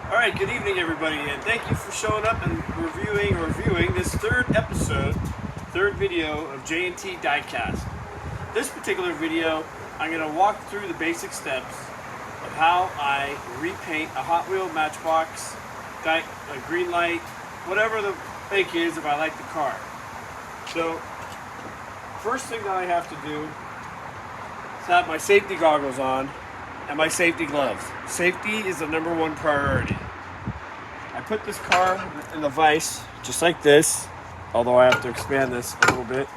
Alright, good evening everybody, and thank you for showing up and reviewing this third video of J&T diecast. This particular video, I'm going to walk through the basic steps of how I repaint a Hot Wheel Matchbox, a green light, whatever the make is if I like the car. So, first thing that I have to do is have my safety goggles on and my safety gloves. Safety is the number one priority. I put this car in the vise just like this, although I have to expand this a little bit.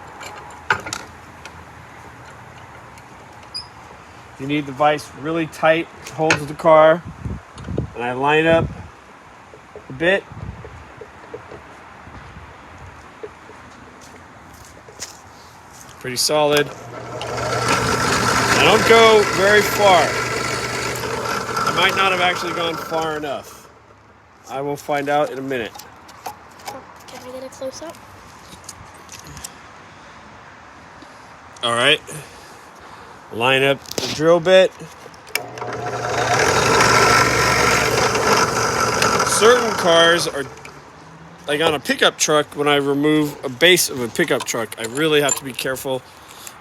You need the vise really tight, holds the car, and I line up a bit. Pretty solid. I don't go very far. I might not have actually gone far enough. I will find out in a minute. Can I get a close-up? All right. Line up the drill bit. Certain cars are, like on a pickup truck, when I remove a base of a pickup truck, I really have to be careful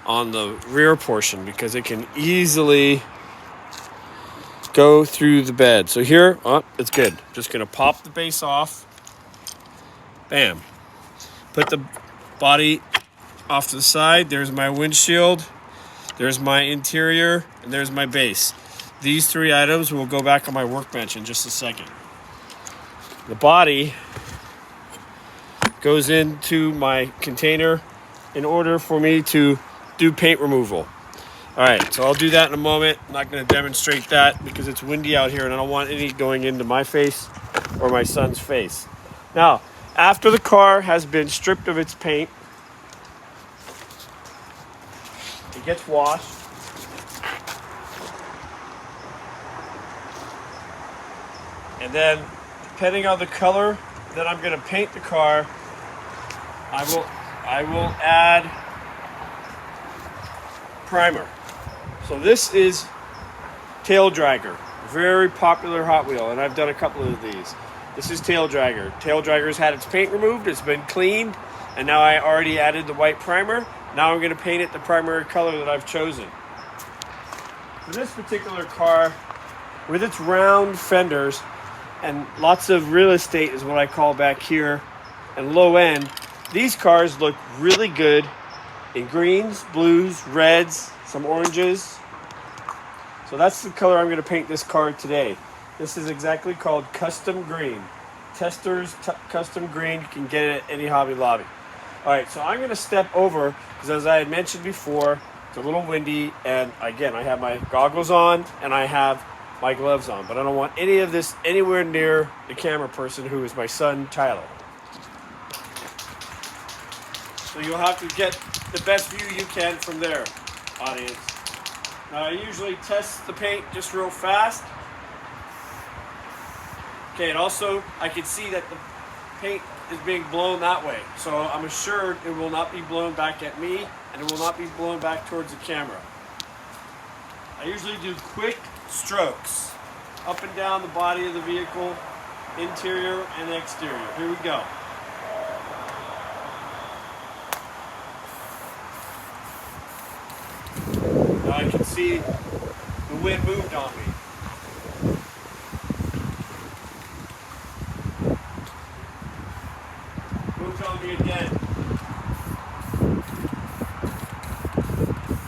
on the rear portion because it can easily go through the bed. So here, it's good. Just gonna pop the base off. Bam. Put the body off to the side. There's my windshield. There's my interior, and there's my base. These three items will go back on my workbench in just a second. The body goes into my container in order for me to do paint removal. All right, so I'll do that in a moment. I'm not going to demonstrate that because it's windy out here and I don't want any going into my face or my son's face. Now, after the car has been stripped of its paint, it gets washed. And then, depending on the color that I'm going to paint the car, I will add primer. So this is Tail Dragger, very popular Hot Wheel, and I've done a couple of these. This is Tail Dragger. Tail Dragger's had its paint removed, it's been cleaned, and now I already added the white primer. Now I'm going to paint it the primary color that I've chosen. For this particular car, with its round fenders and lots of real estate is what I call back here, and low end, these cars look really good in greens, blues, reds, some oranges. So that's the color I'm going to paint this car today. This is exactly called Custom Green. Tester's Custom Green. You can get it at any Hobby Lobby. Alright, so I'm going to step over, because as I had mentioned before, it's a little windy, and again, I have my goggles on, and I have my gloves on, but I don't want any of this anywhere near the camera person, who is my son, Tyler. So you'll have to get the best view you can from there, audience. Now I usually test the paint just real fast. Okay, and also I can see that the paint is being blown that way. So I'm assured it will not be blown back at me, and it will not be blown back towards the camera. I usually do quick strokes up and down the body of the vehicle, interior and exterior. Here we go. Now I can see the wind moved on me. Moved on me again.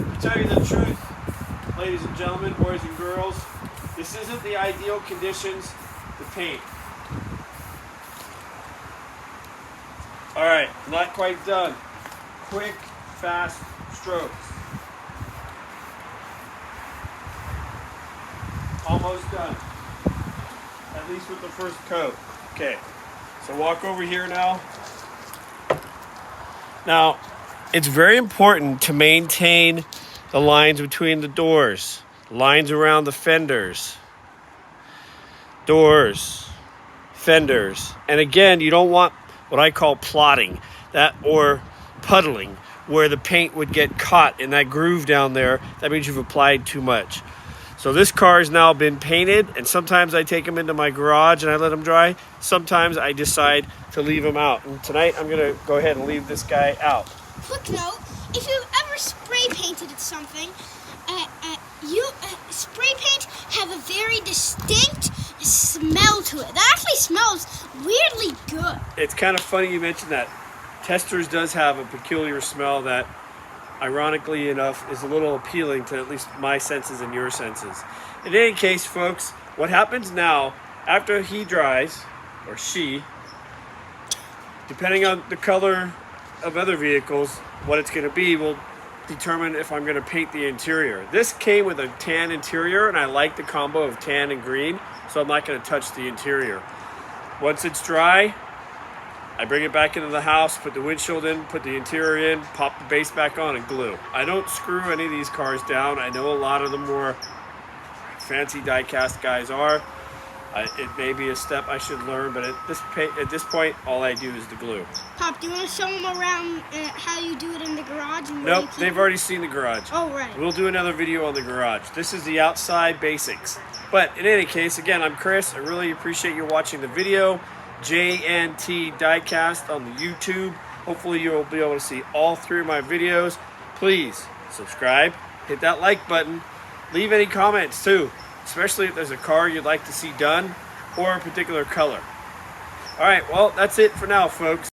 To tell you the truth, ladies and gentlemen, boys and girls, this isn't the ideal conditions to paint. Alright, not quite done. Quick, fast strokes. Almost done. At least with the first coat. Okay, so walk over here now. Now, it's very important to maintain the lines between the doors, lines around the fenders, doors, fenders. And again, you don't want what I call plotting, that or puddling, where the paint would get caught in that groove down there. That means you've applied too much. So this car has now been painted, and sometimes I take them into my garage and I let them dry. Sometimes I decide to leave them out. And tonight I'm gonna go ahead and leave this guy out. Quick note, if you've ever spray painted something, spray paint have a very distinct smell to it. That actually smells weirdly good. It's kind of funny you mentioned that. Testors does have a peculiar smell that, ironically enough, is a little appealing to at least my senses and your senses. In any case, folks, what happens now, after he dries, or she, depending on the color of other vehicles, what it's going to be will determine if I'm going to paint the interior. This came with a tan interior, and I like the combo of tan and green, so I'm not going to touch the interior. Once it's dry, I bring it back into the house, put the windshield in, put the interior in, pop the base back on, and glue. I don't screw any of these cars down. I know a lot of the more fancy die-cast guys are. It may be a step I should learn, but at this point, all I do is the glue. Pop, do you want to show them around how you do it in the garage? And nope, they've already seen the garage. Oh, right. We'll do another video on the garage. This is the outside basics. But in any case, again, I'm Chris. I really appreciate you watching the video. JNT Diecast on the YouTube. Hopefully you'll be able to see all three of my videos. Please subscribe, hit that like button, leave any comments too, especially if there's a car you'd like to see done or a particular color. All right, well, that's it for now, folks.